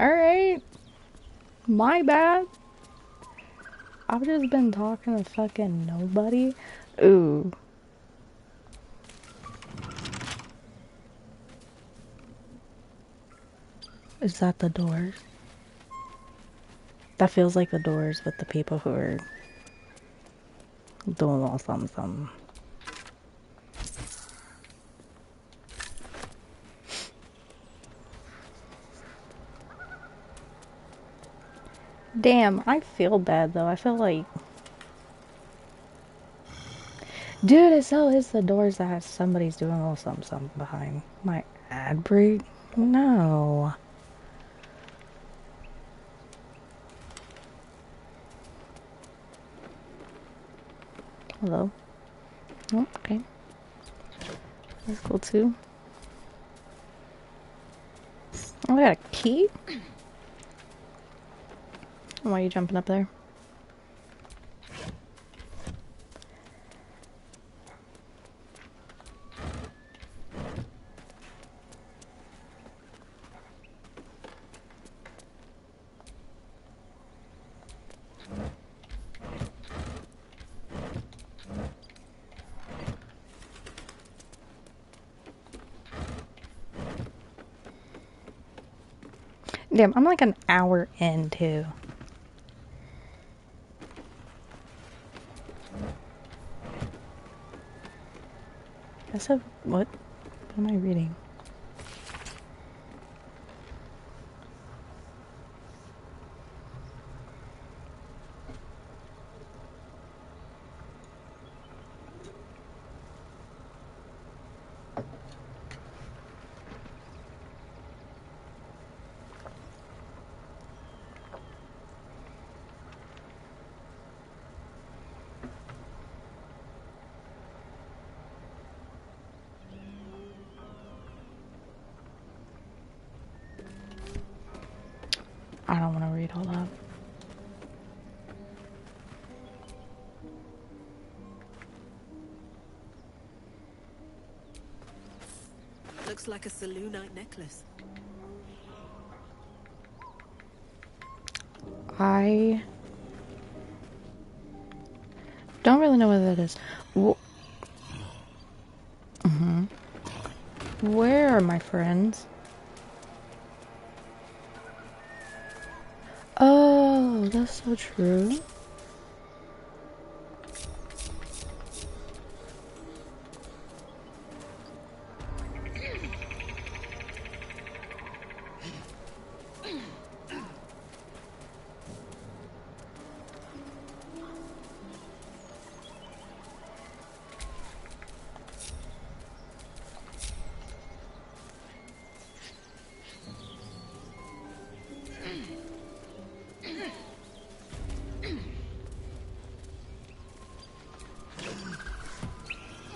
Alright. My bad. I've just been talking to fucking nobody. Ooh. Is that the doors? That feels like the doors with the people who are doing a little something something. Damn, I feel bad though. I feel like... Dude, it so is the doors that somebody's doing a little something something behind. My ad break? No. Hello? Oh, okay. That's cool too. Oh, I got a key? Why are you jumping up there? Damn, I'm like an hour in too. That's a... What? What am I reading? I don't want to read all that. Looks like a Selûnite necklace. I don't really know what that is. Where are my friends? Oh, that's so true.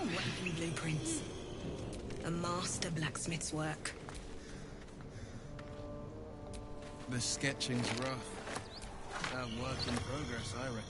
Working blueprints. A master blacksmith's work. The sketching's rough. A work in progress, I reckon.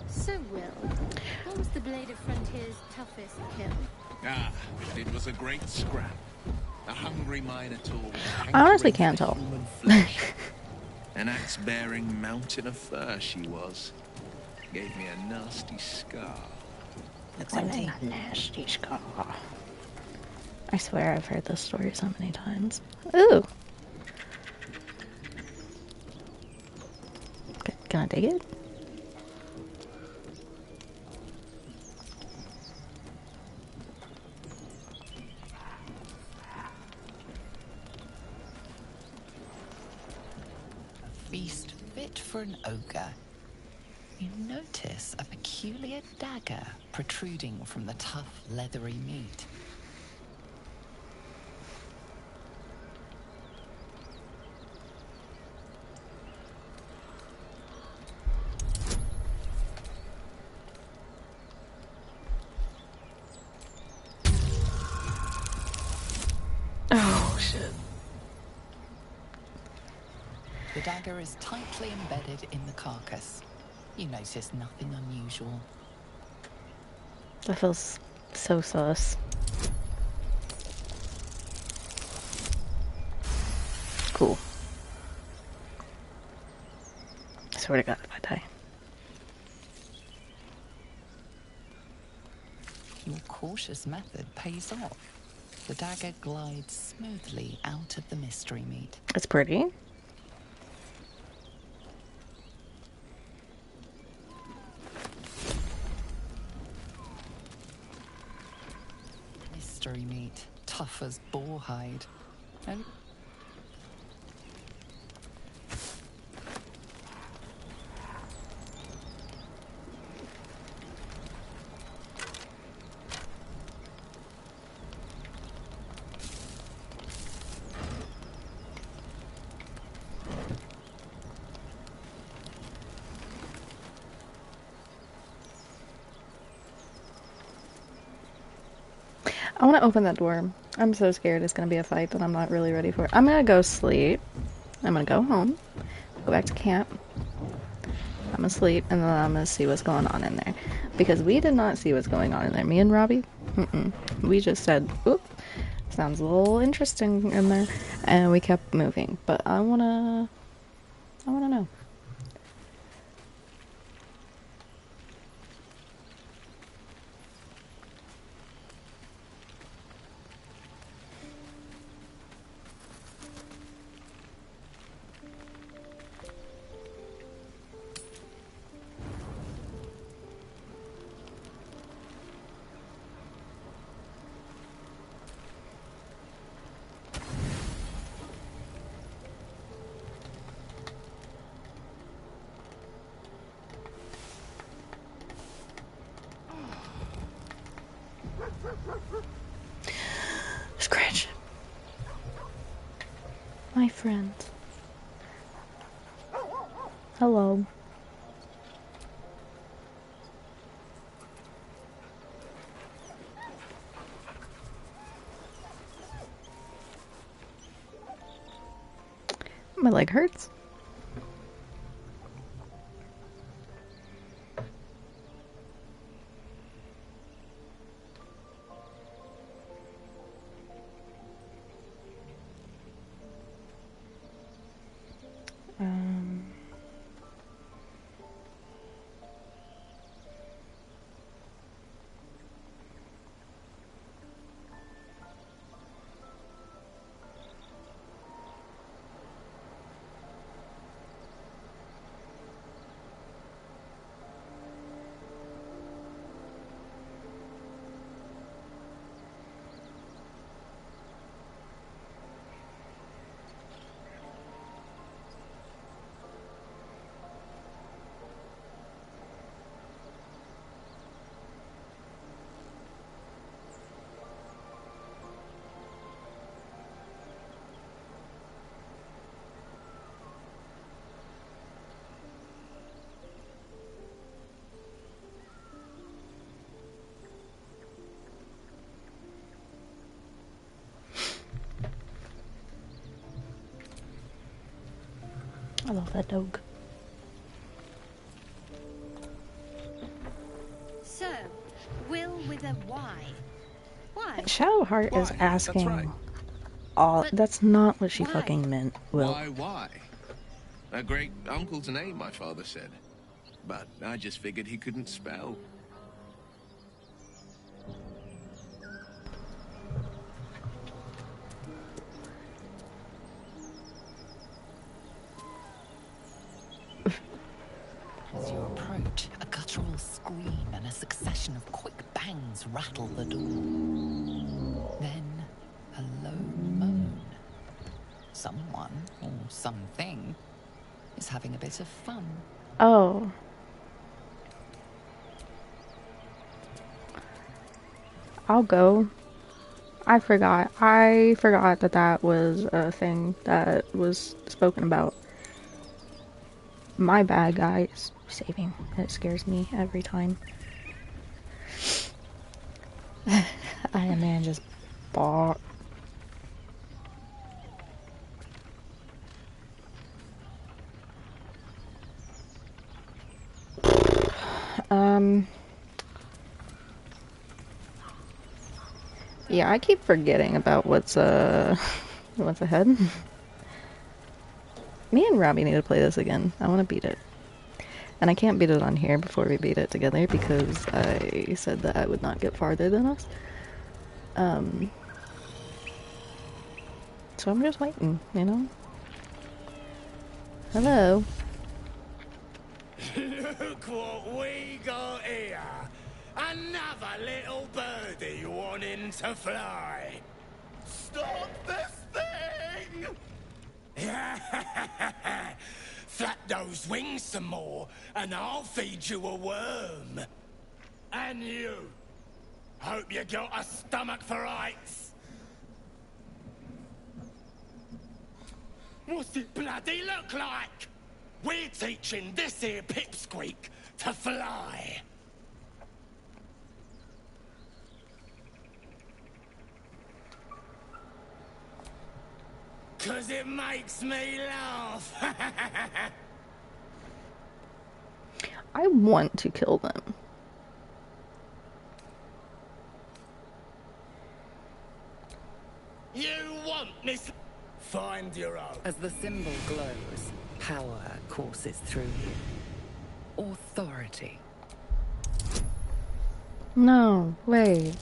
So, Will, what was the Blade of Frontier's toughest kill? Ah, it was a great scrap. A hungry minotaur with I honestly hankering can't for tell. human flesh. An axe-bearing mountain of fur she was. Gave me a nasty scar. Looks What empty. a nasty scar. I swear I've heard this story so many times. Ooh. Can I take it? Feast fit for an ogre. You notice a peculiar dagger protruding from the tough, leathery meat. Oh, shit. The dagger is tightly embedded in the carcass. You notice nothing unusual. That feels so sus. Cool. I swear to God if I die. Your cautious method pays off. The dagger glides smoothly out of the mystery meat. It's pretty. Mystery meat, tough as boar hide. And I want to open that door. I'm so scared it's going to be a fight that I'm not really ready for. I'm going to go sleep. I'm going to go home. Go back to camp. I'm going to sleep, and then I'm going to see what's going on in there. Because we did not see what's going on in there. Me and Robbie, we just said, oop, sounds a little interesting in there. And we kept moving. But I want to know. Scratch. My friend. Hello. My leg hurts. I love that dog. So, Will with a Y. Why? Shadowheart is Why? asking That's right. all. But That's not what she why? fucking meant, Will. Why? A great uncle's name, my father said. But I just figured he couldn't spell. as you approach, a guttural scream and a succession of quick bangs rattle the door. Then, a low moan. Someone, or something, is having a bit of fun. Oh. I'll go. I forgot. I forgot that that was a thing that was spoken about. My bad, guys. Saving. It scares me every time. I am man just bought. Yeah, I keep forgetting about what's ahead. Me and Robbie need to play this again. I want to beat it. And I can't beat it on here before we beat it together because I said that I would not get farther than us. So I'm just waiting, you know? Hello. Look what we got here. Another little birdie wanting to fly. Stop this thing! Flap those wings some more, and I'll feed you a worm. And you. Hope you got a stomach for heights. What's it bloody look like? We're teaching this here pipsqueak to fly. 'Cause it makes me laugh. I want to kill them. You want Miss... Find your own. As the symbol glows, power courses through you. Authority. No, wait.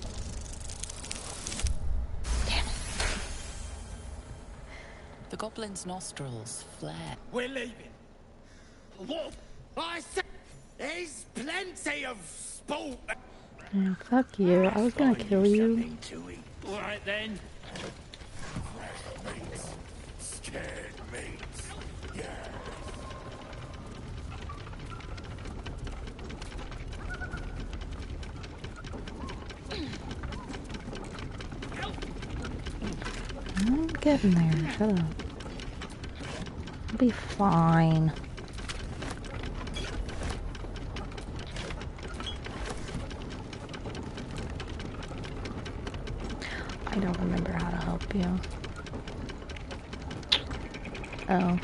The goblin's nostrils flare. We're leaving. What? I said there's plenty of sport. Oh, fuck you. I was gonna kill you. All right then. Scared mates. Yeah. I'm getting there. Shut up. I'll be fine. I don't remember how to help you. Oh.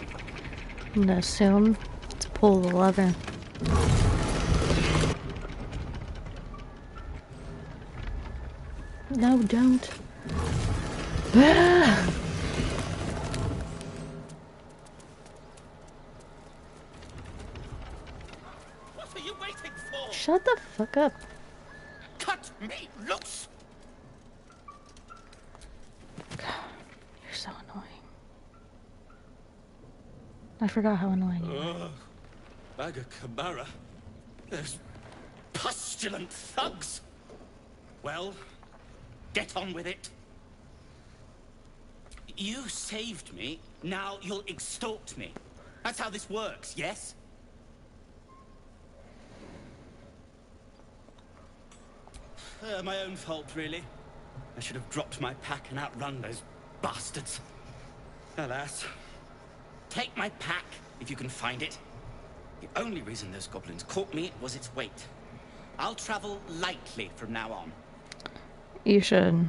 I'm gonna assume to pull the lever. No, don't. What are you waiting for? Shut the fuck up. Cut me loose. You're so annoying. I forgot how annoying you are. Bagacabara. Those pustulant thugs. Well, get on with it. You saved me, now you'll extort me. That's how this works, yes? My own fault, really. I should have dropped my pack and outrun those bastards. Alas. Take my pack, if you can find it. The only reason those goblins caught me was its weight. I'll travel lightly from now on. You should.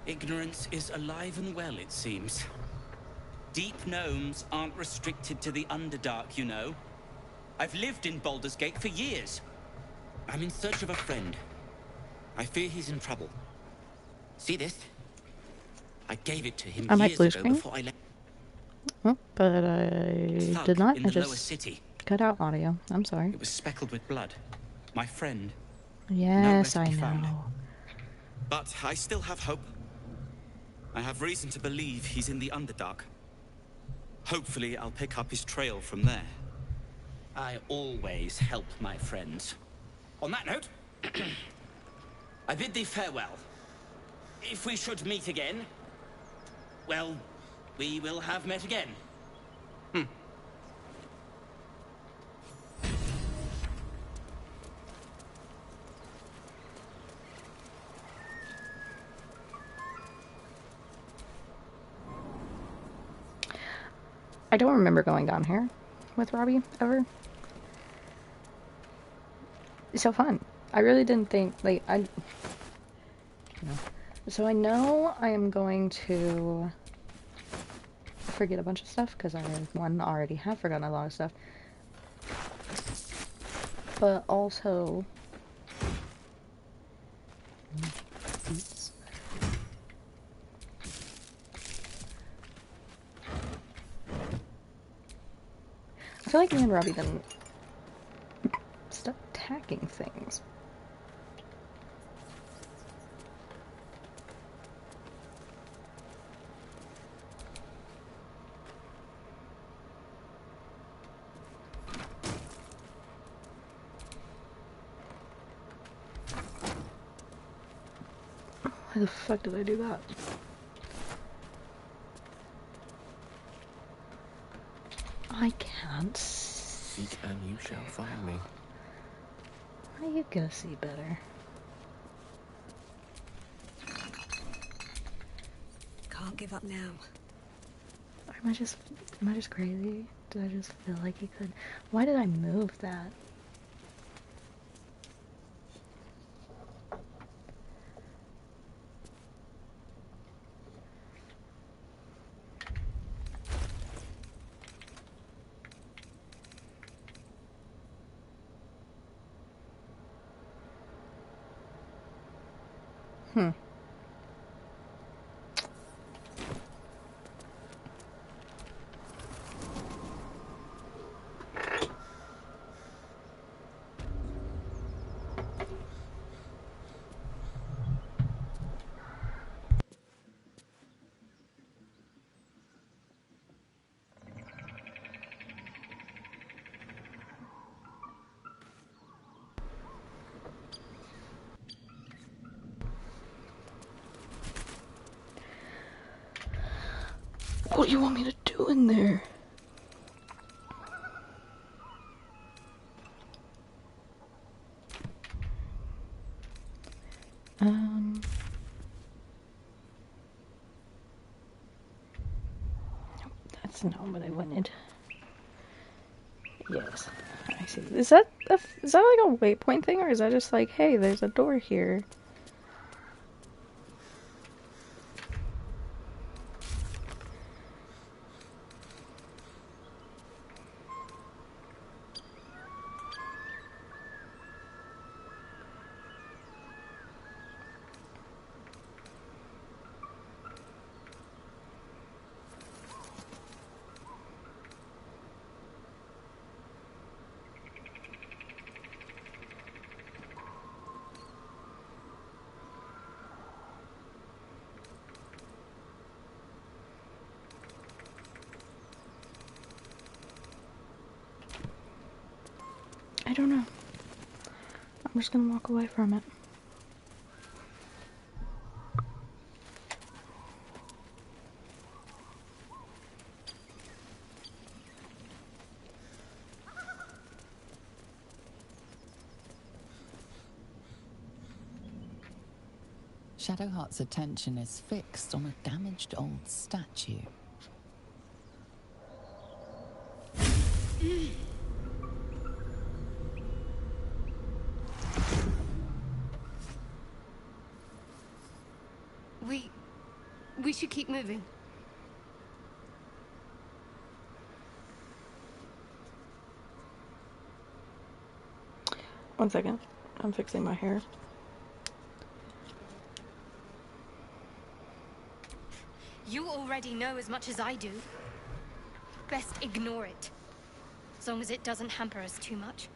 Ignorance is alive and well, it seems. Deep gnomes aren't restricted to the Underdark, you know. I've lived in Baldur's Gate for years. I'm in search of a friend. I fear he's in trouble. See this? I gave it to him I like years blue ago screen. before I left. Oh, but I Thug did not. in I the lower just city. cut out audio. I'm sorry. It was speckled with blood. My friend. Yes, Nowhere I to be found. know. But I still have hope. I have reason to believe he's in the Underdark. Hopefully, I'll pick up his trail from there. I always help my friends. On that note, I bid thee farewell. If we should meet again, well, we will have met again. I don't remember going down here with Robbie ever. It's so fun. I really didn't think, like, So I know I am going to forget a bunch of stuff, because I, one, already have forgotten a lot of stuff. but also Oops. I feel like me and Robbie didn't stop attacking things. Why the fuck did I do that? I can't see. Seek and you shall find me. Why you go see better? Can't give up now. Or am I just crazy? Did I just feel like he could? Why did I move that? Hmm. What do you want me to do in there? That's not what I wanted. Yes, I see. Is that like a waypoint thing, or is that just like, hey, there's a door here? I don't know. I'm just gonna walk away from it. Shadowheart's attention is fixed on a damaged old statue. We should keep moving. One second. I'm fixing my hair. You already know as much as I do. Best ignore it. As long as it doesn't hamper us too much.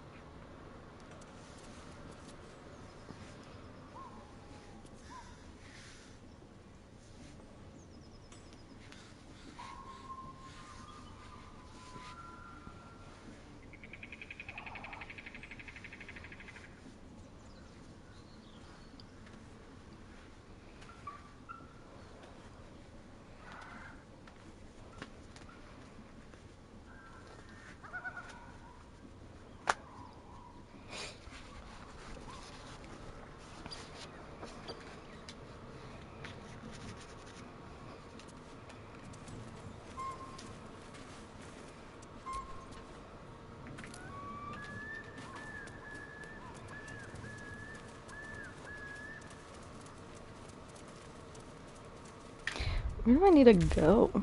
Where do I need to go?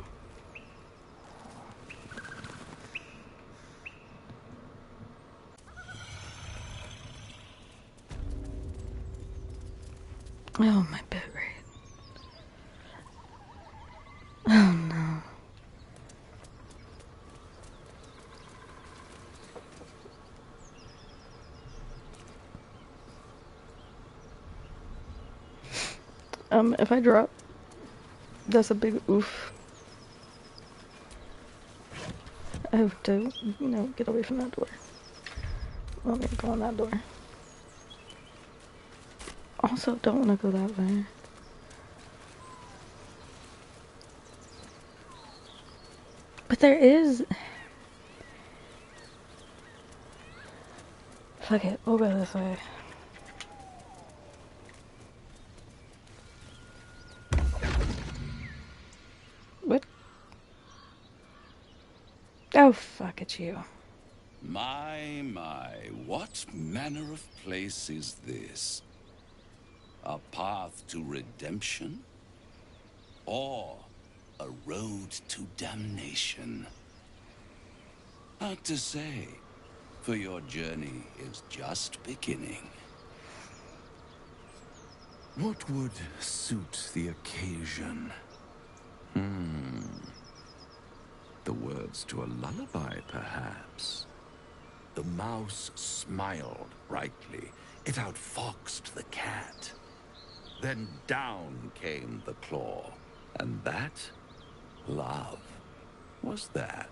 Oh, my bit rate. Oh no. If I drop, that's a big oof. I have to, get away from that door. Let me go on that door. Also, don't want to go that way. But there is... Fuck it, we'll go this way. What? Oh, fuck it, you. My, what manner of place is this? A path to redemption? Or a road to damnation? Hard to say, for your journey is just beginning. What would suit the occasion? The words to a lullaby, perhaps. The mouse smiled brightly. It outfoxed the cat. Then down came the claw. And that, love, was that.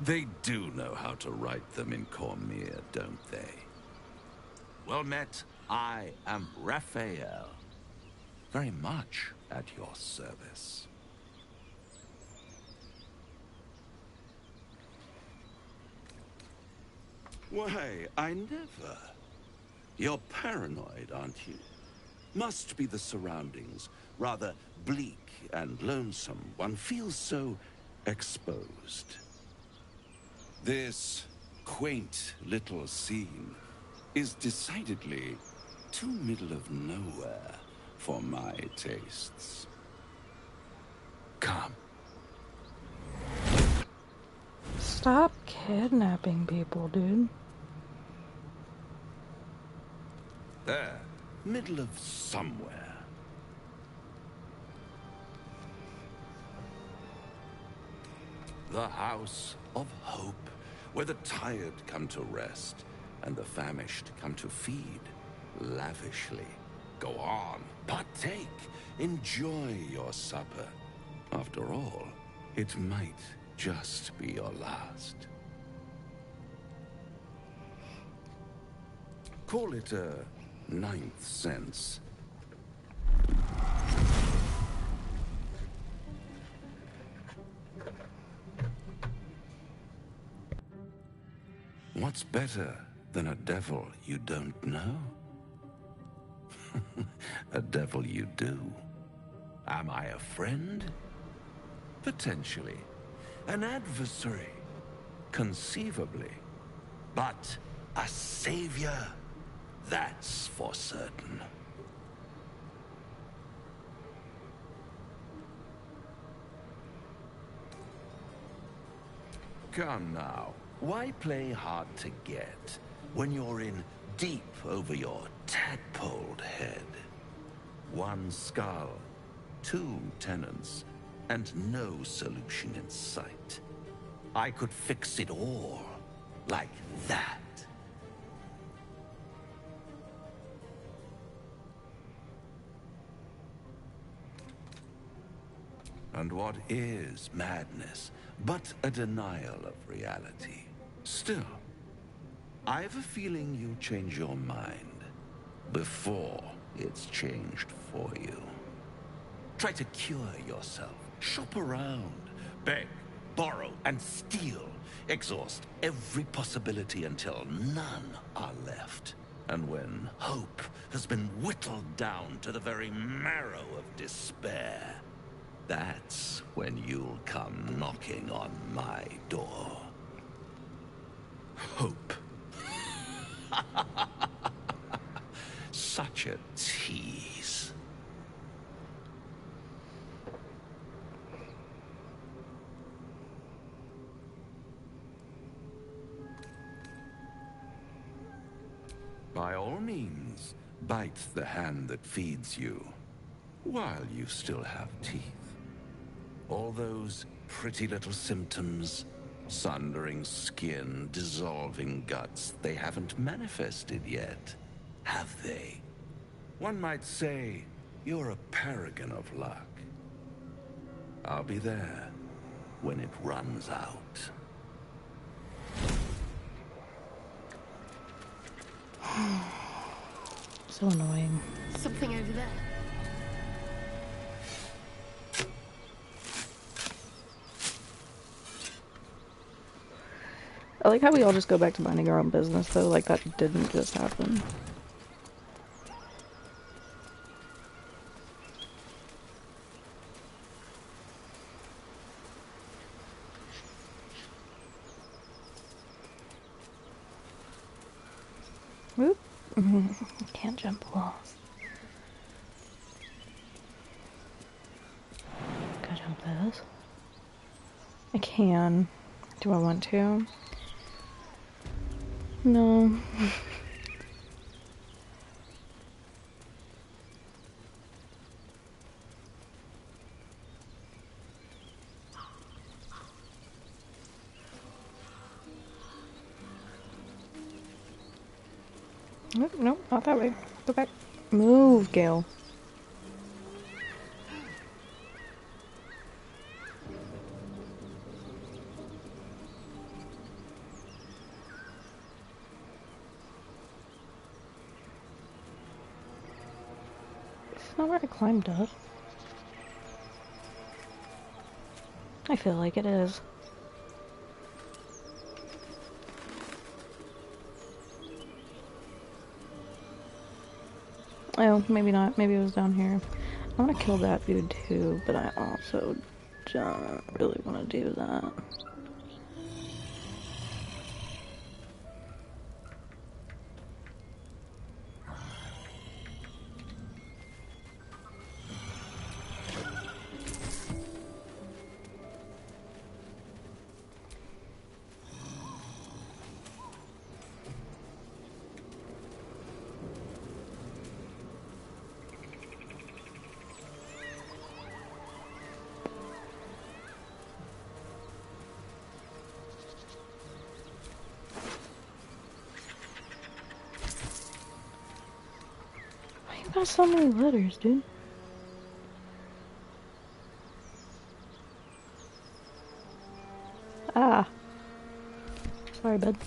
They do know how to write them in Cormier, don't they? Well met, I am Raphael. Very much at your service. Why, I never. You're paranoid, aren't you? Must be the surroundings. Rather bleak and lonesome. One feels so exposed. This quaint little scene is decidedly too middle of nowhere for my tastes. Come. Stop kidnapping people, dude. There, middle of somewhere. The House of Hope, where the tired come to rest and the famished come to feed lavishly. Go on, partake, enjoy your supper. After all, it might just be your last. Call it a ninth sense. What's better than a devil you don't know? A devil you do. Am I a friend? Potentially. An adversary? Conceivably. But a savior? That's for certain. Come now. Why play hard to get when you're in deep over your tadpoled head? One skull, two tenants, and no solution in sight. I could fix it all like that. And what is madness but a denial of reality? Still, I've a feeling you'll change your mind before it's changed for you. Try to cure yourself, shop around, beg, borrow, and steal. Exhaust every possibility until none are left. And when hope has been whittled down to the very marrow of despair, that's when you'll come knocking on my door. Hope. Such a tease. By all means, Bite the hand that feeds you, while you still have teeth. All those pretty little symptoms, sundering skin, dissolving guts, they haven't manifested yet, have they? One might say you're a paragon of luck. I'll be there when it runs out. So annoying. Something over there. I like how we all just go back to minding our own business, though. Like, that didn't just happen. Whoop. Can't jump walls. Can I jump this? I can. Do I want to? No. Nope, nope, not that way. Go back. Move, Gale. It's not where I climbed up. I feel like it is. Oh, maybe not. Maybe it was down here. I want to kill that dude too, but I also don't really want to do that. You got so many letters, dude. Ah. Sorry, bud.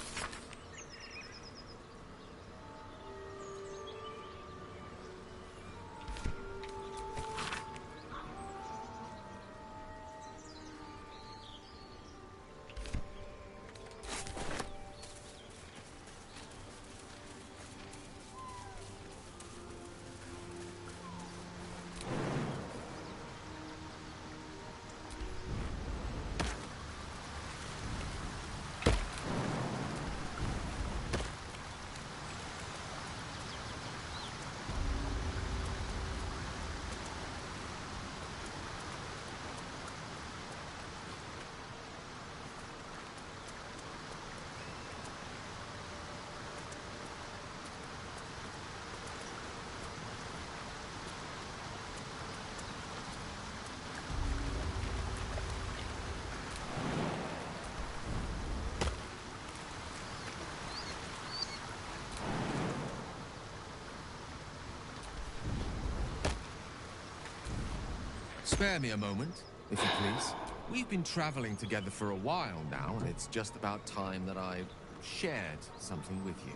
Spare me a moment, if you please. We've been traveling together for a while now, and it's just about time that I shared something with you.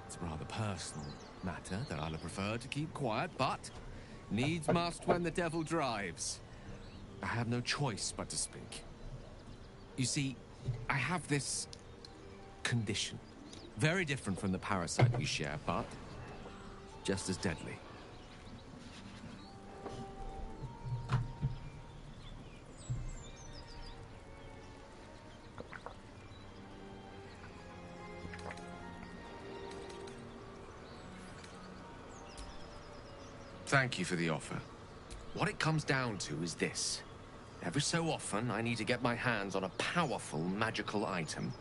It's a rather personal matter that I'd prefer to keep quiet, but needs must when the devil drives. I have no choice but to speak. You see, I have this condition. Very different from the parasite we share, but just as deadly. Thank you for the offer. What it comes down to is this. Every so often, I need to get my hands on a powerful magical item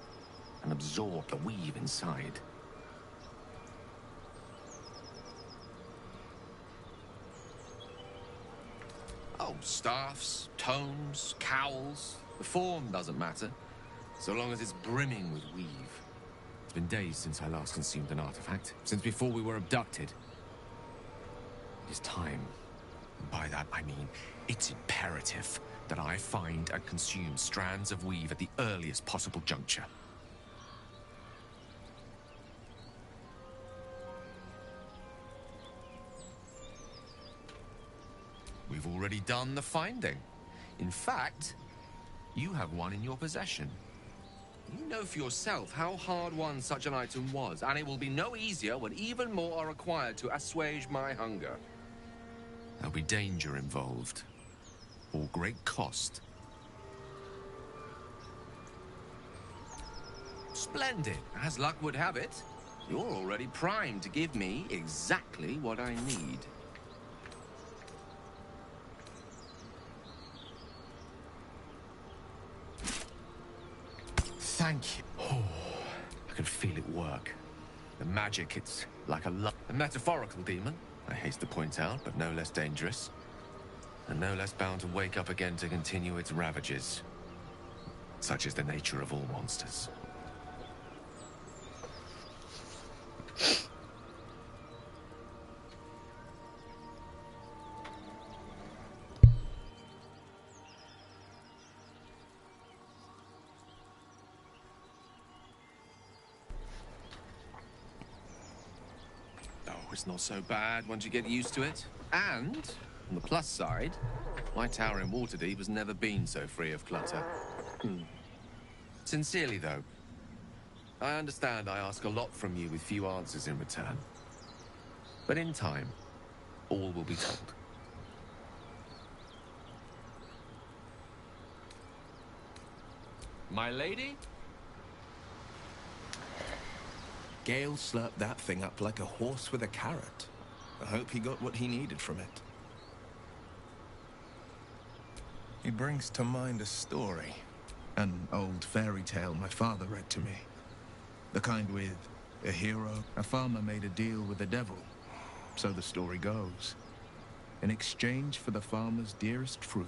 and absorb the weave inside. staffs, tomes, cowls. The form doesn't matter, so long as it's brimming with weave. It's been days since I last consumed an artifact, since before we were abducted. It is time. And by that I mean, it's imperative that I find and consume strands of weave at the earliest possible juncture. We've already done the finding. In fact, you have one in your possession. You know for yourself how hard-won such an item was, and it will be no easier when even more are required to assuage my hunger. There'll be danger involved, or great cost. Splendid. As luck would have it, you're already primed to give me exactly what I need. Thank you. Oh, I can feel it work. The magic, it's like a metaphorical demon, I haste to point out, but no less dangerous. And no less bound to wake up again to continue its ravages. Such is the nature of all monsters. It's not so bad once you get used to it. And, on the plus side, my tower in Waterdeep has never been so free of clutter. Sincerely, though, I understand I ask a lot from you with few answers in return. But in time, all will be told. My lady? Gale slurped that thing up like a horse with a carrot. I hope he got what he needed from it. He brings to mind a story. An old fairy tale my father read to me. The kind with a hero. A farmer made a deal with the devil. So the story goes. In exchange for the farmer's dearest fruit,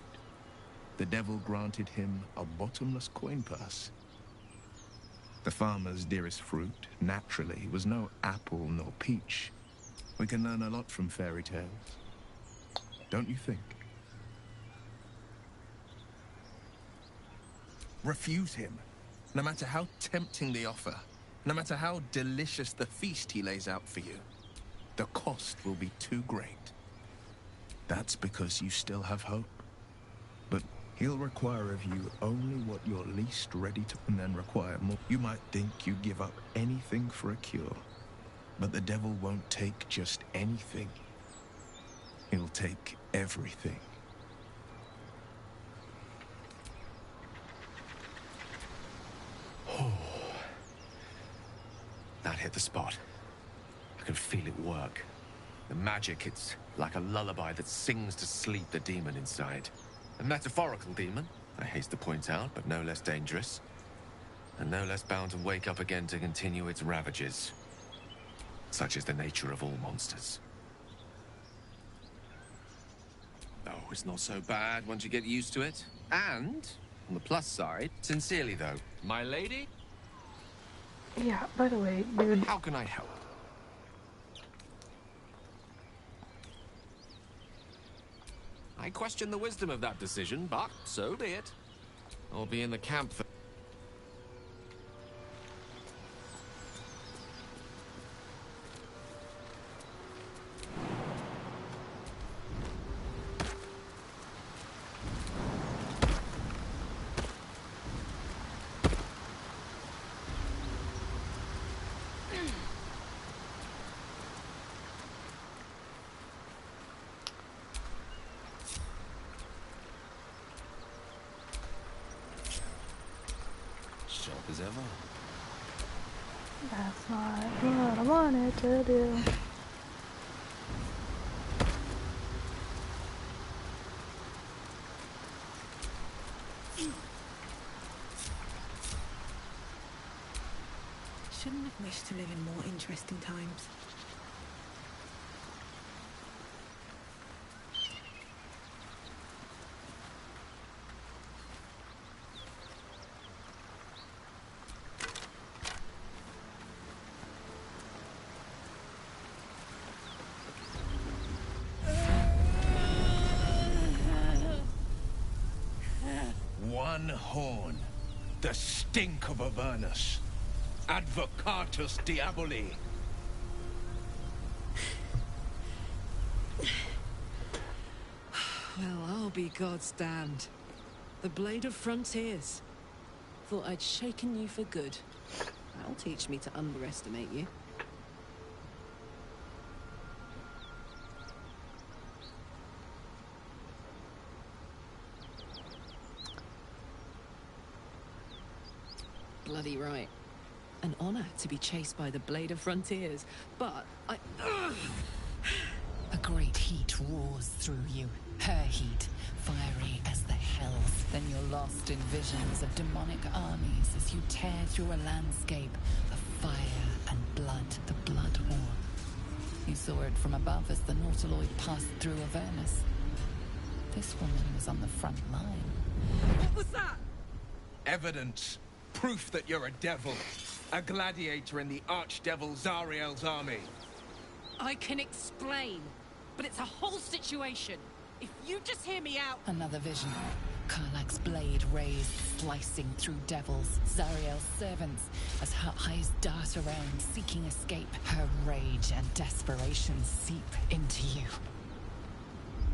the devil granted him a bottomless coin purse. The farmer's dearest fruit, naturally, was no apple nor peach. We can learn a lot from fairy tales. Don't you think? Refuse him, no matter how tempting the offer, no matter how delicious the feast he lays out for you. The cost will be too great. That's because you still have hope. But he'll require of you only what you're least ready to, and then require more. You might think you give up anything for a cure, but the devil won't take just anything. He'll take everything. Oh. That hit the spot. I can feel it work. The magic, it's like a lullaby that sings to sleep the demon inside. A metaphorical demon, I haste to point out, but no less dangerous. And no less bound to wake up again to continue its ravages. Such is the nature of all monsters. Oh, it's not so bad once you get used to it. And, on the plus side, sincerely though, my lady? Yeah, by the way, dude. How can I help? I question the wisdom of that decision, but so be it. I'll be in the camp for... Sharp as ever. That's not what I wanted to do. Shouldn't have wished to live in more interesting times. horn. The stink of Avernus. Advocatus Diaboli. Well, I'll be God's damned. The Blade of Frontiers. Thought I'd shaken you for good. That'll teach me to underestimate you. Bloody right. An honor to be chased by the Blade of Frontiers, but A great heat roars through you. Her heat, fiery as the hells. Then you're lost in visions of demonic armies as you tear through a landscape of fire and blood, the Blood War. You saw it from above as the Nautiloid passed through Avernus. This woman was on the front line. What was that? Evidence. Proof that you're a devil. A gladiator in the archdevil Zariel's army. I can explain, but it's a whole situation. If you just hear me out... Another vision. Karlach's blade raised, slicing through devils, Zariel's servants, as her eyes dart around, seeking escape. Her rage and desperation seep into you.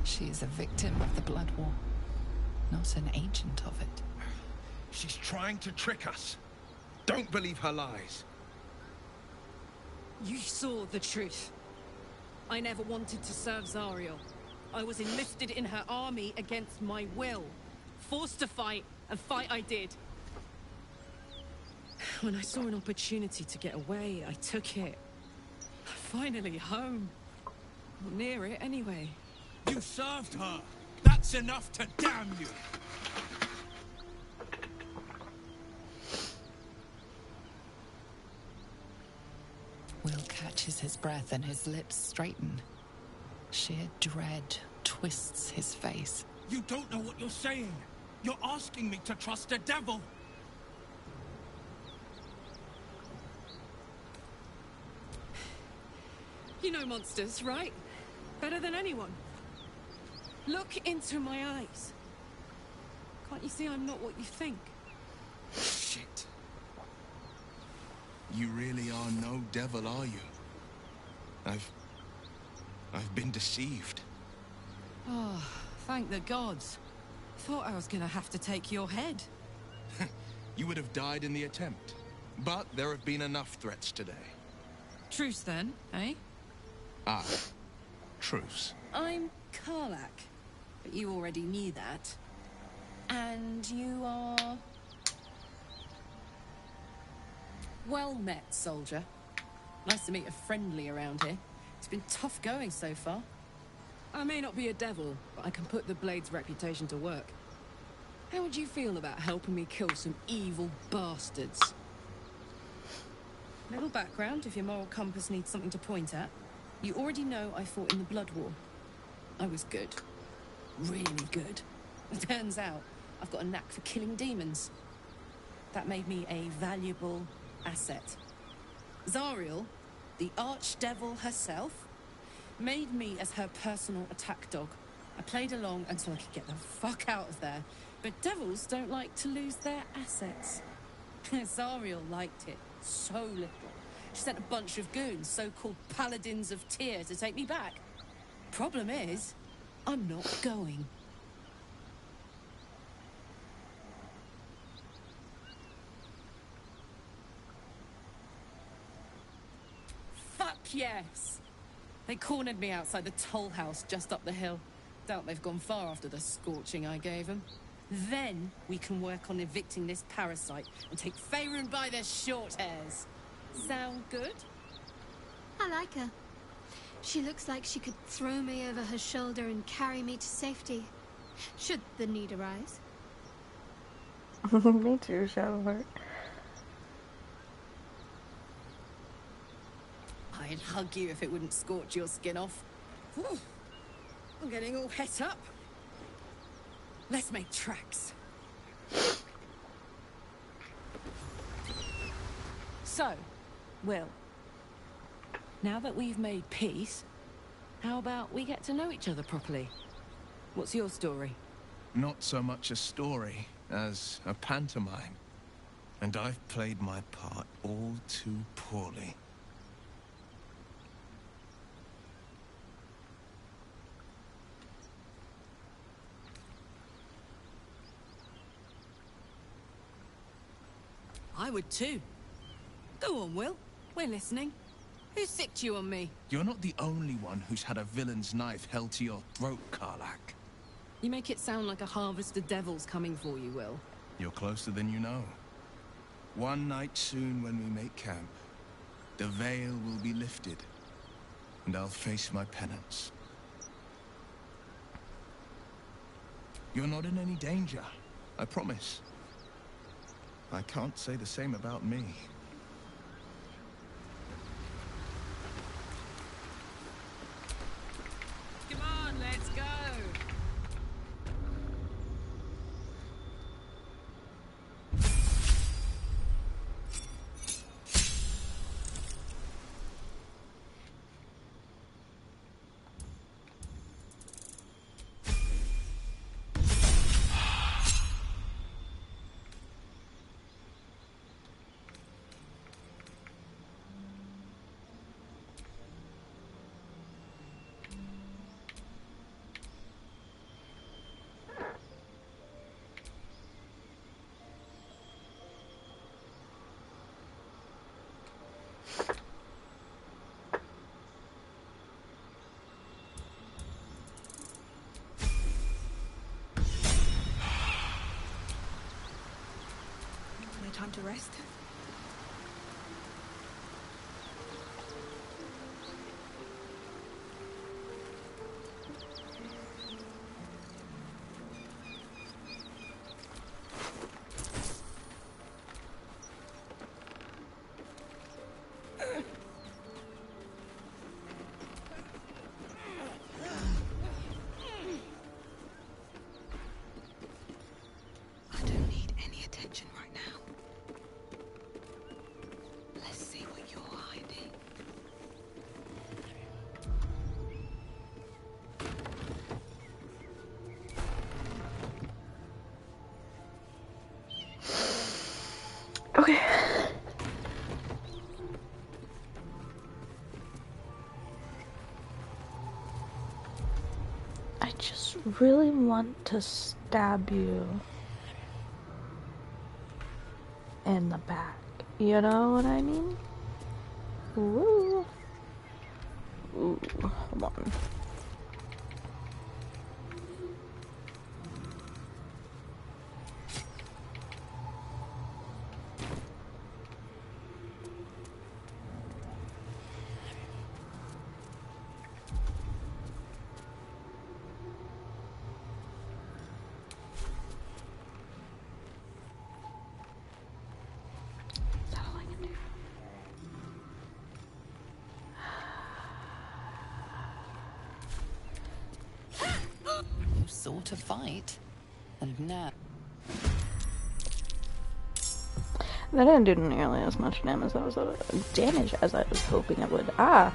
She is a victim of the Blood War, not an agent of it. She's trying to trick us. Don't believe her lies. You saw the truth. I never wanted to serve Zariel. I was enlisted in her army against my will. Forced to fight, and fight I did. When I saw an opportunity to get away, I took it. Finally home. Or near it, anyway. You served her. That's enough to damn you. Will catches his breath and his lips straighten. Sheer dread twists his face. You don't know what you're saying. You're asking me to trust a devil. You know monsters, right? Better than anyone. Look into my eyes. Can't you see I'm not what you think? Shit. You really are no devil, are you? I've been deceived. Oh, thank the gods. Thought I was gonna have to take your head. You would have died in the attempt. But there have been enough threats today. Truce then, eh? Ah, truce. I'm Karlach, but you already knew that. And you are... Well met, soldier. Nice to meet a friendly around here. It's been tough going so far. I may not be a devil, but I can put the Blade's reputation to work. How would you feel about helping me kill some evil bastards? Little background if your moral compass needs something to point at. You already know I fought in the Blood War. I was good. Really good. It turns out I've got a knack for killing demons. That made me a valuable asset. Zariel, the archdevil herself, made me as her personal attack dog. I played along until I could get the fuck out of there. But devils don't like to lose their assets. Zariel liked it so little. She sent a bunch of goons, so-called paladins of Tyr, to take me back. Problem is, I'm not going. Fuck yes! They cornered me outside the toll house just up the hill. Doubt they've gone far after the scorching I gave them. Then we can work on evicting this parasite and take Faerun by the short hairs. Sound good? I like her. She looks like she could throw me over her shoulder and carry me to safety, should the need arise. Me too, Shadowheart. I'd hug you if it wouldn't scorch your skin off. Whew. I'm getting all het up. Let's make tracks. So, Will, now that we've made peace, how about we get to know each other properly? What's your story? Not so much a story as a pantomime. And I've played my part all too poorly. I would too. Go on, Will. We're listening. Who sicked you on me? You're not the only one who's had a villain's knife held to your throat, Karlach. You make it sound like a harvest of devils coming for you, Will. You're closer than you know. One night soon when we make camp, the veil will be lifted, and I'll face my penance. You're not in any danger, I promise. I can't say the same about me. Come on, let's go. Time to rest. I don't need any attention right now. Let's see what you're hiding. Okay. I just really want to stab you in the back. You know what I mean? Ooh. Ooh, hold on. Is that all I can do? You saw to fight, and now... That didn't do nearly as much damage as I was hoping it would. Ah!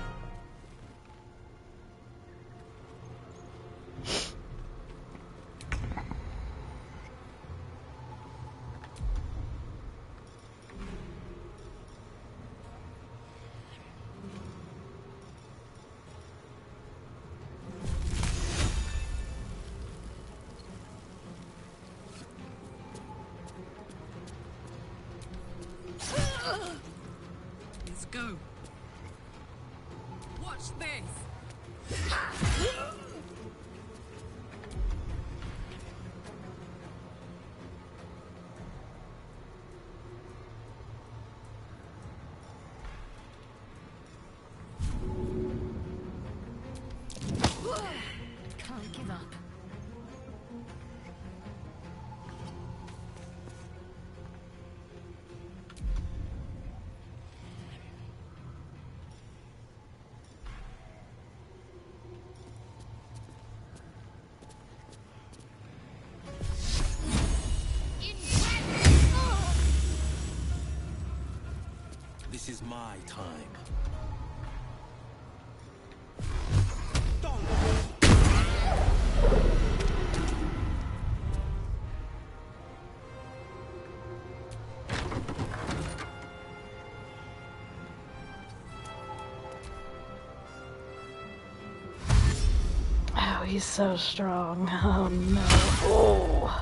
Let's go. Watch this. Can't give up. This is my time. he's so strong. Oh no. Oh.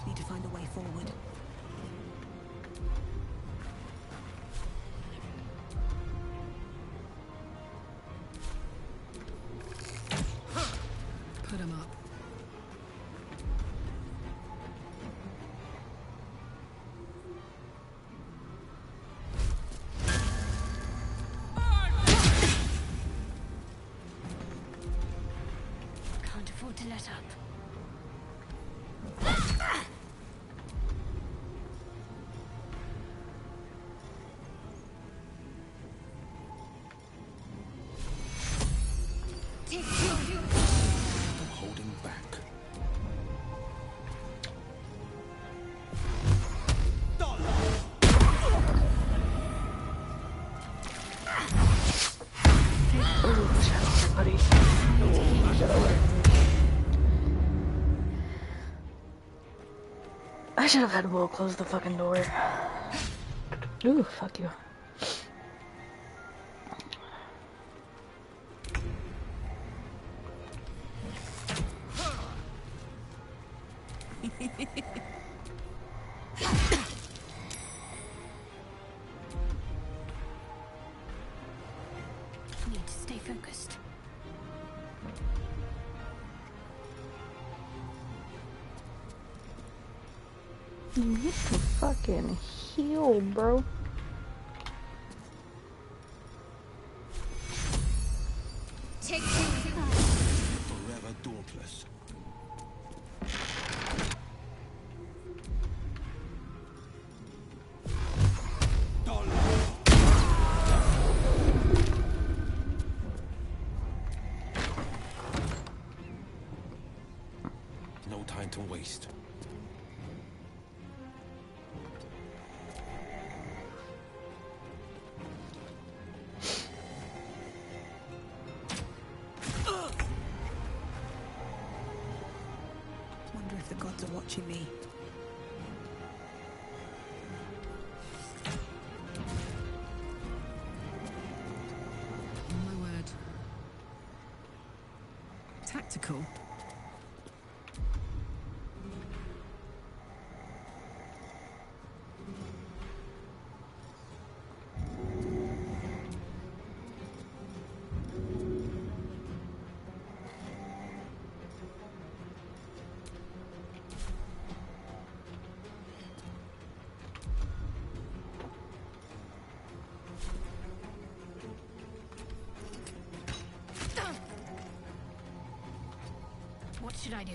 Need to find a way forward. Put him up. Can't afford to let up. I'm holding back. I should have had Will close the fucking door. Ooh, fuck you. Need to stay focused. You need to fucking heal, bro. Take Forever dauntless. No time to waste. Wonder if the gods are watching me. Oh my word. Tactical. What should I do?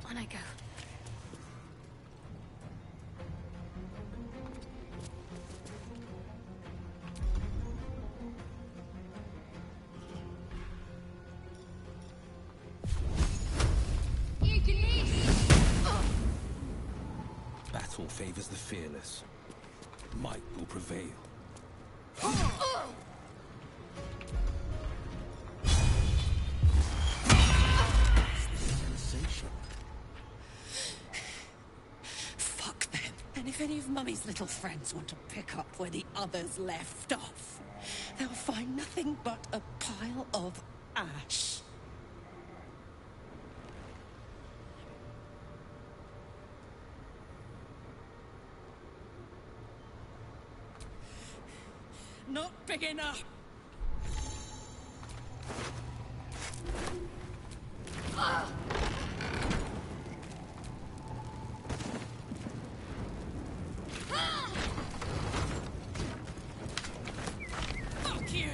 On I go. Battle favors the fearless. Might will prevail. Sensation. Fuck them. And if any of Mummy's little friends want to pick up where the others left off, they'll find nothing but a pile of ash. Not big enough. Fuck you!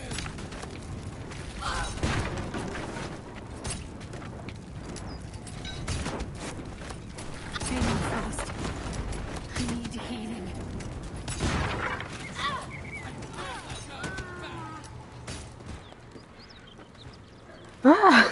Ah!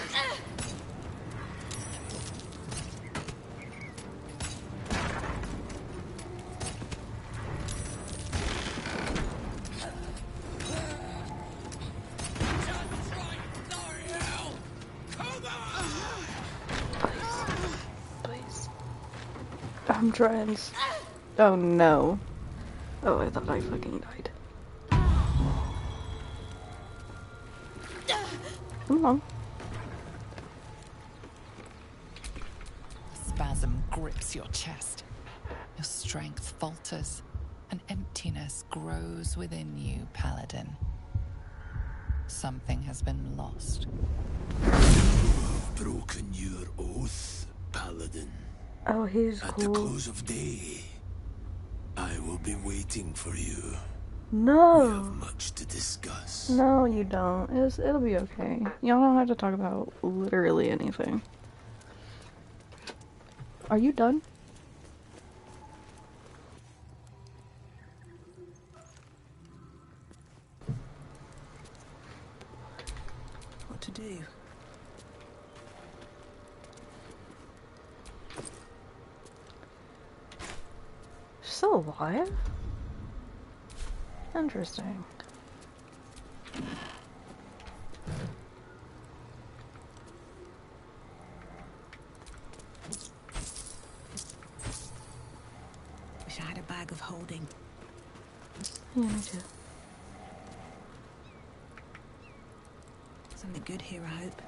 Please. I'm trying. Oh no. Oh, I thought I fucking died. Come along. A spasm grips your chest. Your strength falters. An emptiness grows within you, Paladin. Something has been lost. Broken your oath, Paladin. Oh, he's At cool. the close of day, I will be waiting for you. No. We have much to discuss. No, you don't. It'll be okay. Y'all don't have to talk about literally anything. Are you done? What to do? Still alive? Interesting. Wish I had a bag of holding. Yeah, me too. Something good here, I hope.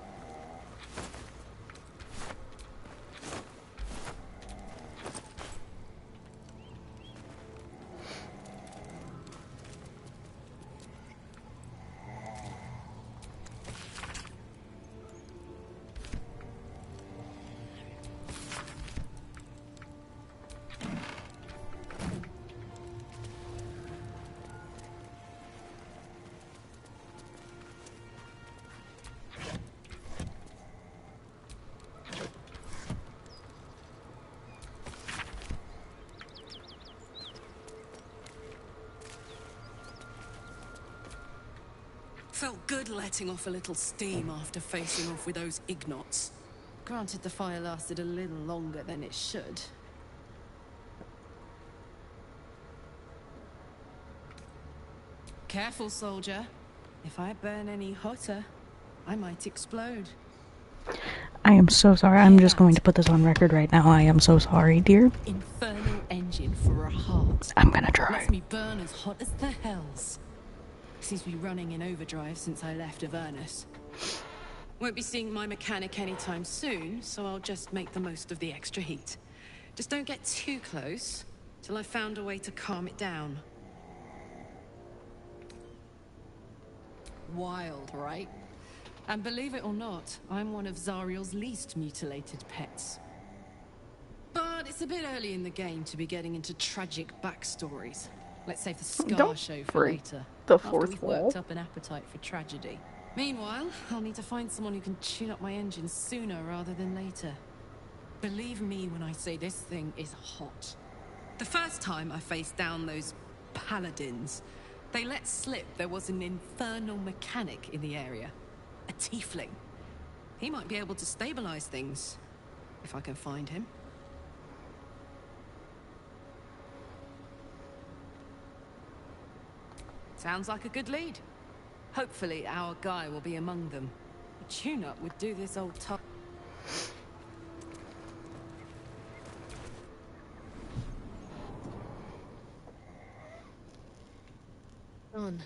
Felt good letting off a little steam after facing off with those ignots. Granted, the fire lasted a little longer than it should. Careful, soldier. If I burn any hotter, I might explode. I am so sorry. I'm just going to put this on record right now. I am so sorry, dear. Infernal engine for a heart. I'm gonna try. Lets me burn as hot as the hells. Seems to be running in overdrive since I left Avernus. Won't be seeing my mechanic anytime soon, so I'll just make the most of the extra heat. Just don't get too close till I've found a way to calm it down. Wild, right? And believe it or not, I'm one of Zariel's least mutilated pets. But it's a bit early in the game to be getting into tragic backstories. Let's save the scar show for later. The after fourth we've wall. worked up an appetite for tragedy. Meanwhile, I'll need to find someone who can tune up my engine sooner rather than later. Believe me when I say this thing is hot. The first time I faced down those paladins, they let slip there was an infernal mechanic in the area. A tiefling. He might be able to stabilize things, if I can find him. Sounds like a good lead. Hopefully our guy will be among them. A tune-up would do this old top. On.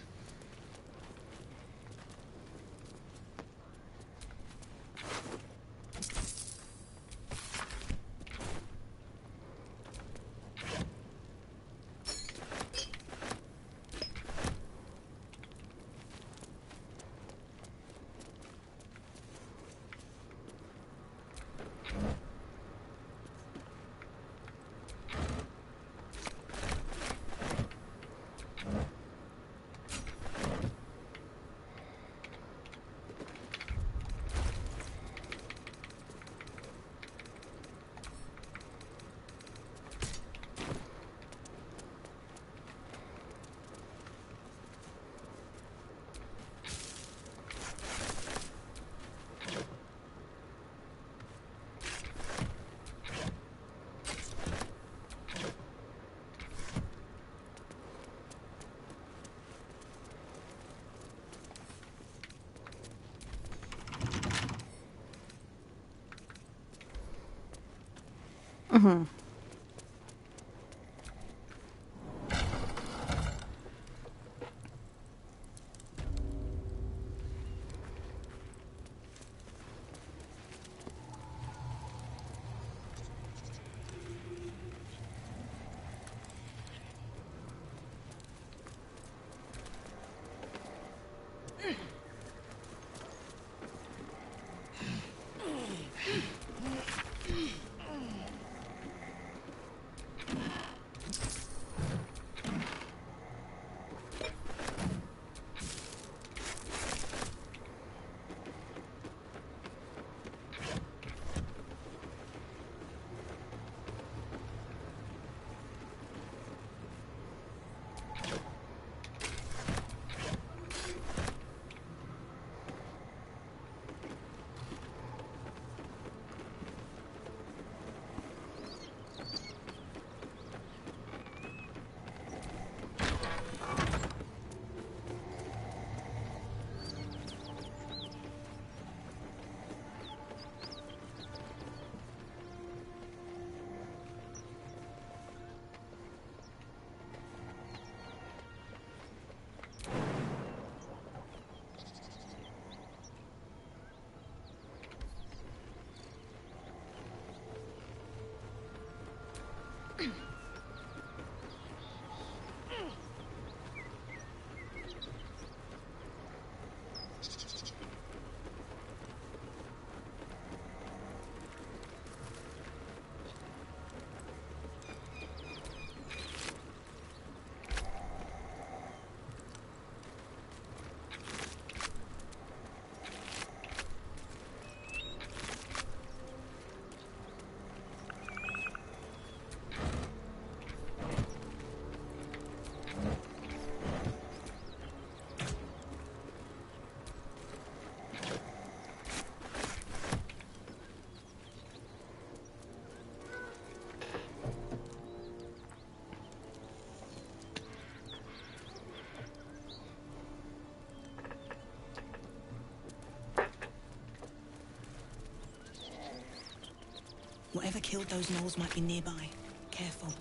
Whatever killed those gnolls might be nearby. Careful.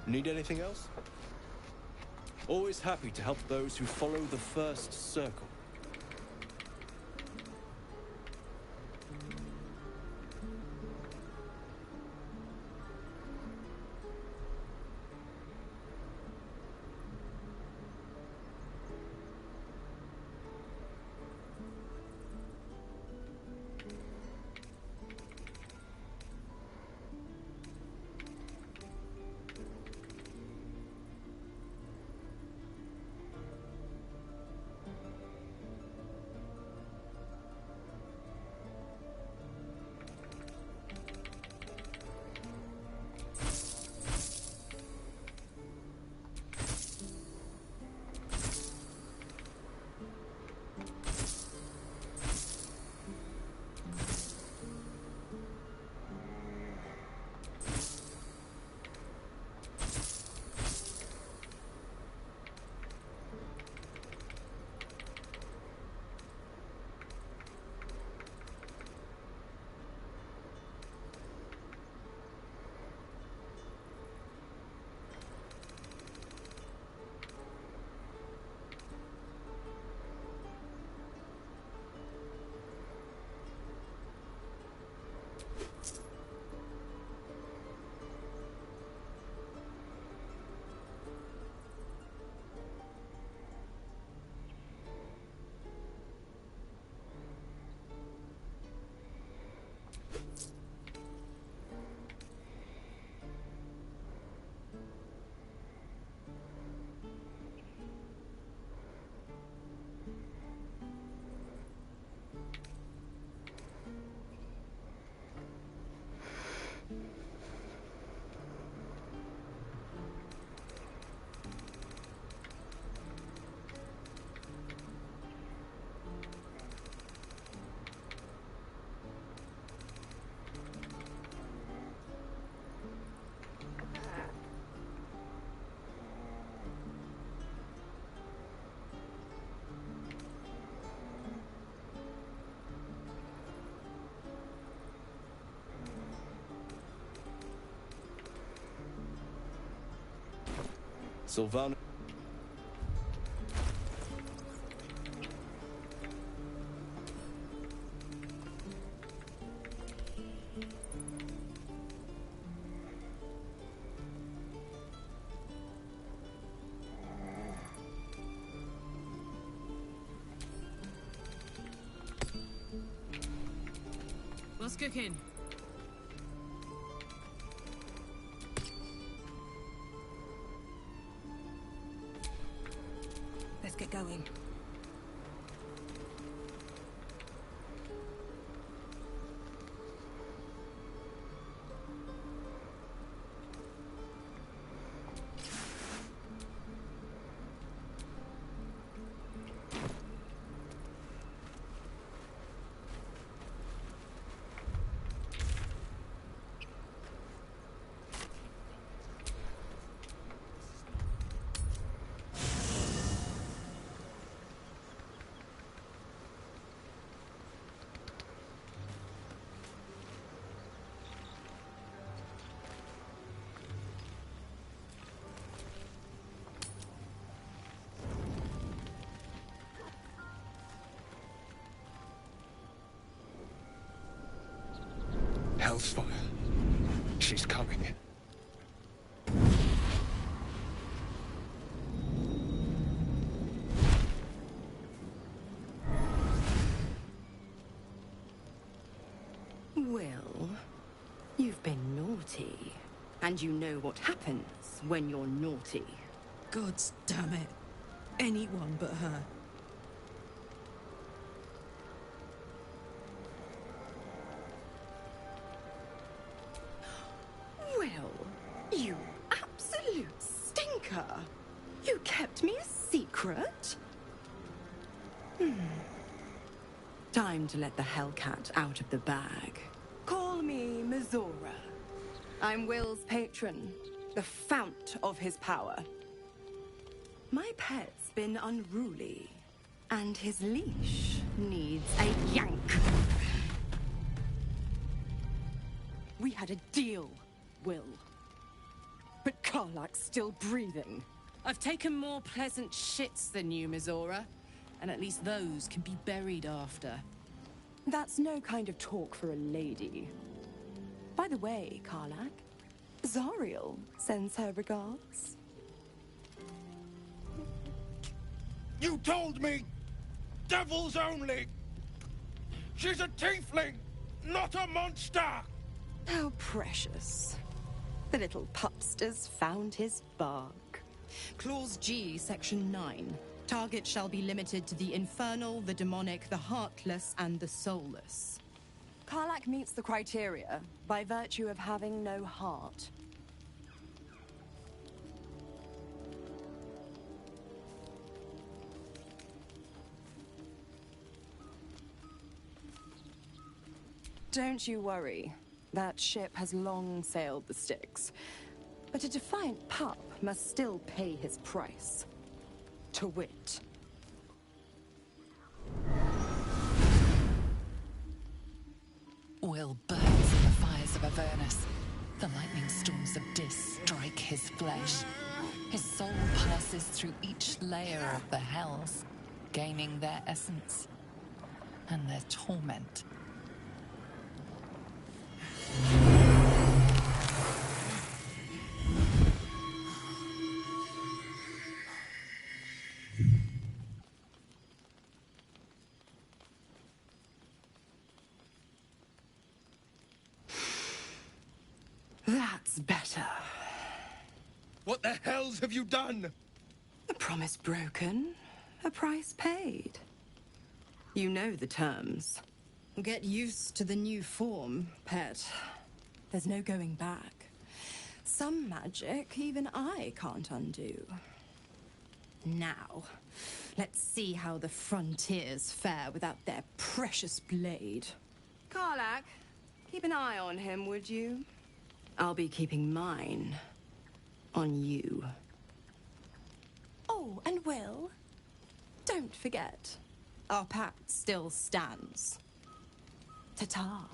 Need anything else? Always happy to help those who follow the first circle. Sylvana. What's cooking? Let's get going. Hell's fire. She's coming. Well, you've been naughty. And you know what happens when you're naughty. God damn it. Anyone but her. Well, you absolute stinker. You kept me a secret? Time to let the Hellcat out of the bag. Call me Mizora. I'm Will's patron, the fount of his power. My pet's been unruly, and his leash needs a yank. We had a deal, Will. But Karlak's still breathing. I've taken more pleasant shits than you, Mizora. And at least those can be buried after. That's no kind of talk for a lady. By the way, Karlak, Zariel sends her regards. You told me! Devils only! She's a tiefling, not a monster! How precious. The little pupster's found his bark. Clause G, Section 9. Target shall be limited to the infernal, the demonic, the heartless, and the soulless. Karlak meets the criteria by virtue of having no heart. Don't you worry. That ship has long sailed the Styx. But a defiant pup must still pay his price. To wit. Will burns in the fires of Avernus. The lightning storms of Dis strike his flesh. His soul passes through each layer of the hells, gaining their essence and their torment. That's better. What the hells have you done? A promise broken, a price paid. You know the terms. Get used to the new form, pet. There's no going back. Some magic even I can't undo. Now, let's see how the frontiers fare without their precious blade. Karlak, keep an eye on him, would you? I'll be keeping mine on you. Oh, and Will, don't forget, our pact still stands. Ta-ta.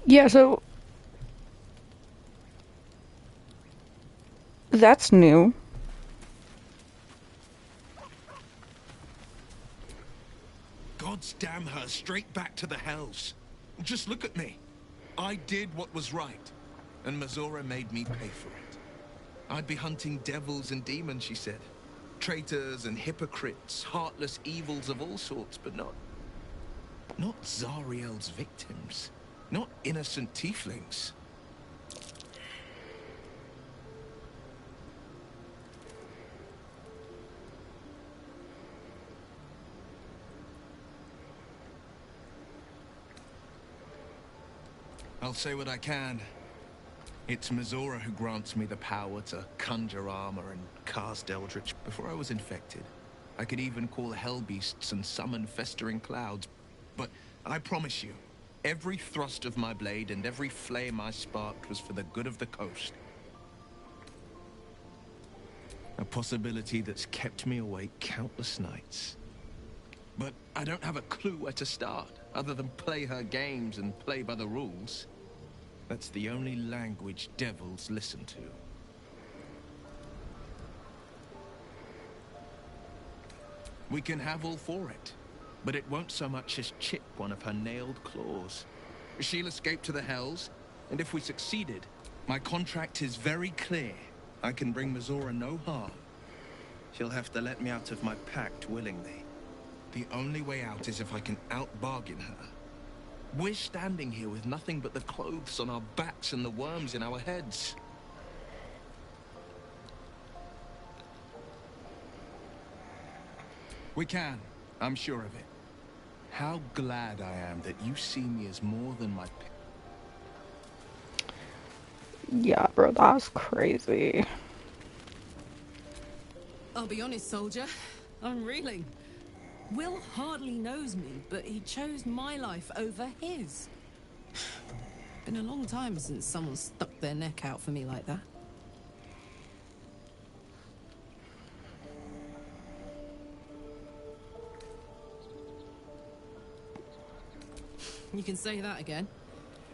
Yeah, so that's new. God's damn her, straight back to the hells. Just look at me. I did what was right, and Mazora made me pay for it. I'd be hunting devils and demons, she said. Traitors and hypocrites, heartless evils of all sorts, but not Zariel's victims. Not innocent tieflings. I'll say what I can. It's Mazora who grants me the power to conjure armor and cast eldritch. Before I was infected, I could even call hell beasts and summon festering clouds. But I promise you, every thrust of my blade and every flame I sparked was for the good of the coast. A possibility that's kept me awake countless nights. But I don't have a clue where to start, other than play her games and play by the rules. That's the only language devils listen to. We can have all for it, but it won't so much as chip one of her nailed claws. She'll escape to the hells, and if we succeeded, my contract is very clear. I can bring Mazora no harm. She'll have to let me out of my pact willingly. The only way out is if I can out-bargain her. We're standing here with nothing but the clothes on our backs and the worms in our heads. We can. I'm sure of it. How glad I am that you see me as more than my... Yeah, bro, that's crazy. I'll be honest, soldier. I'm reeling. Will hardly knows me, but he chose my life over his. Been a long time since someone stuck their neck out for me like that. You can say that again.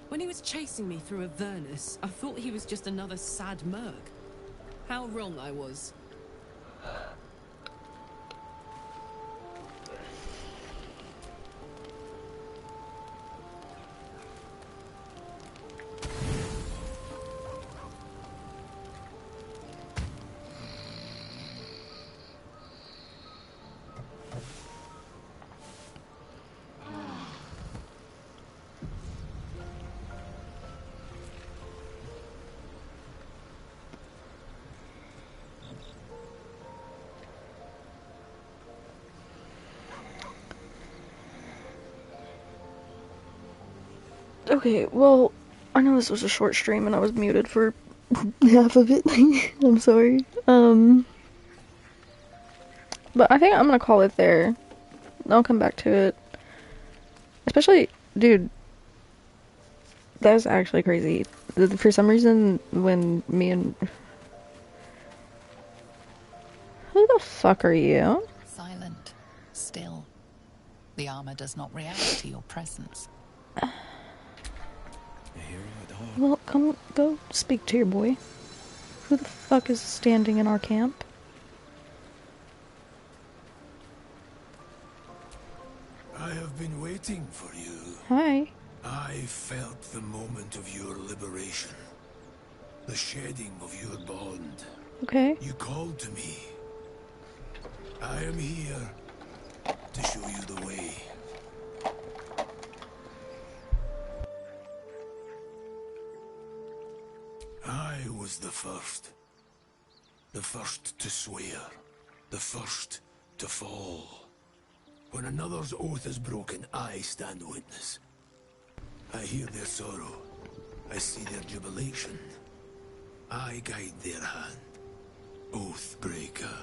When he was chasing me through Avernus, I thought he was just another sad merc. How wrong I was. Okay, well, I know this was a short stream and I was muted for half of it. I'm sorry. But I think I'm gonna call it there. I'll come back to it. Especially, dude, that's actually crazy. For some reason, when me and... Who the fuck are you? Silent. Still. The armor does not react to your presence. Well, go speak to your boy. Who the fuck is standing in our camp? I have been waiting for you. Hi. I felt the moment of your liberation. The shedding of your bond. Okay. You called to me. I am here to show you the way. I was the first. The first to swear. The first to fall. When another's oath is broken, I stand witness. I hear their sorrow. I see their jubilation. I guide their hand. Oath breaker.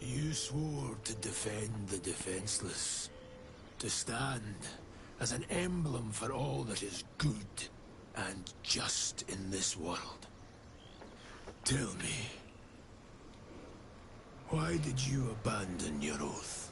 You swore to defend the defenseless. To stand as an emblem for all that is good and just in this world. Tell me, why did you abandon your oath?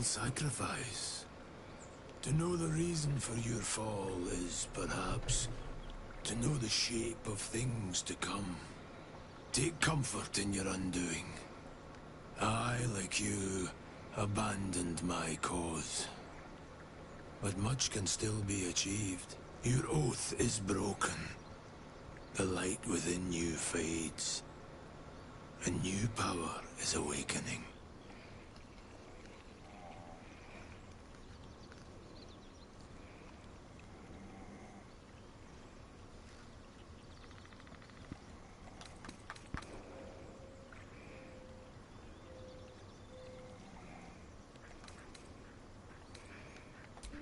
sacrifice. To know the reason for your fall is, perhaps, to know the shape of things to come. Take comfort in your undoing. I, like you, abandoned my cause. But much can still be achieved. Your oath is broken. The light within you fades. A new power is awakening.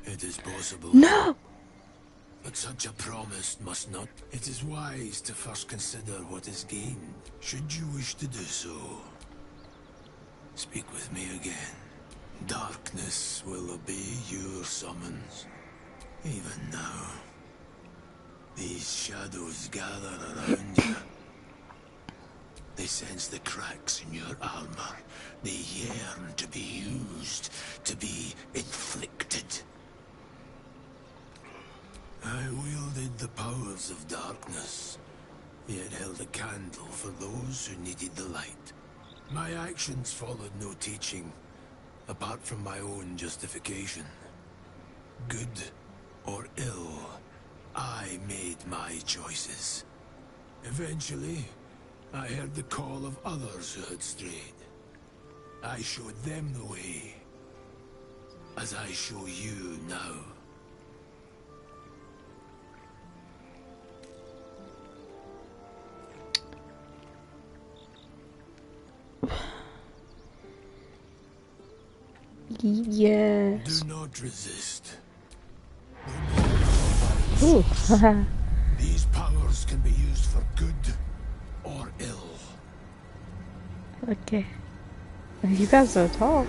It is possible. No! But such a promise must not. It is wise to first consider what is gained, should you wish to do so. Speak with me again. Darkness will obey your summons. Even now. These shadows gather around you. They sense the cracks in your armor. They yearn to be used, to be inflicted. I wielded the powers of darkness, yet held a candle for those who needed the light. My actions followed no teaching, apart from my own justification. Good or ill, I made my choices. Eventually, I heard the call of others who had strayed. I showed them the way, as I show you now. Yes. Do not resist. Ooh. These powers can be used for good or ill. Okay. You guys so tall.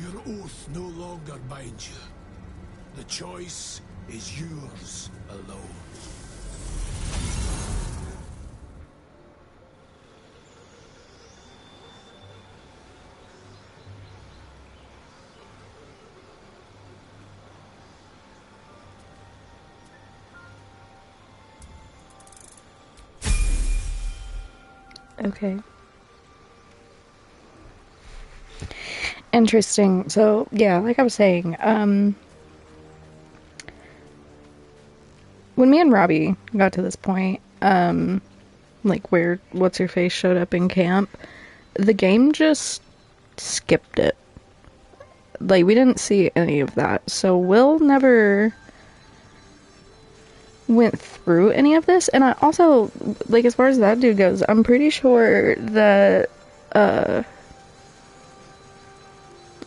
Your oath no longer binds you. The choice is yours alone. Okay. Interesting. So, yeah, like I was saying, when me and Robbie got to this point, like where What's-Her-Face showed up in camp, the game just skipped it. Like, we didn't see any of that. So, Will never went through any of this, and I also, like, as far as that dude goes, I'm pretty sure that, I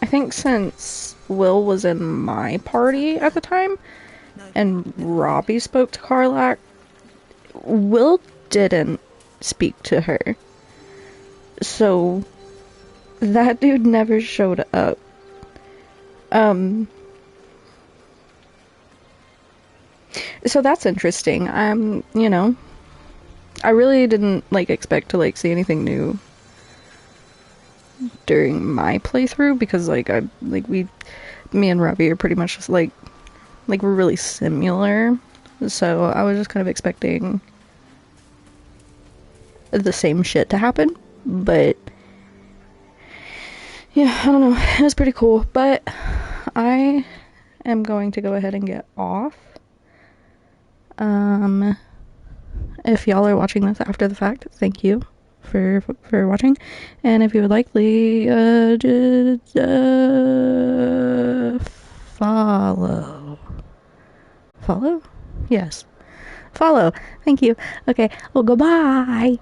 think since Will was in my party at the time, and Robbie spoke to Karlach, Will didn't speak to her. So, that dude never showed up. So that's interesting. You know, I really didn't, like, expect to, like, see anything new during my playthrough, because, like, me and Robbie are pretty much just, like, we're really similar. So I was just kind of expecting the same shit to happen, but yeah, I don't know. It was pretty cool, but I am going to go ahead and get off. If y'all are watching this after the fact, thank you for watching, and if you would like, follow? Yes. Follow. Thank you. Okay, well, goodbye.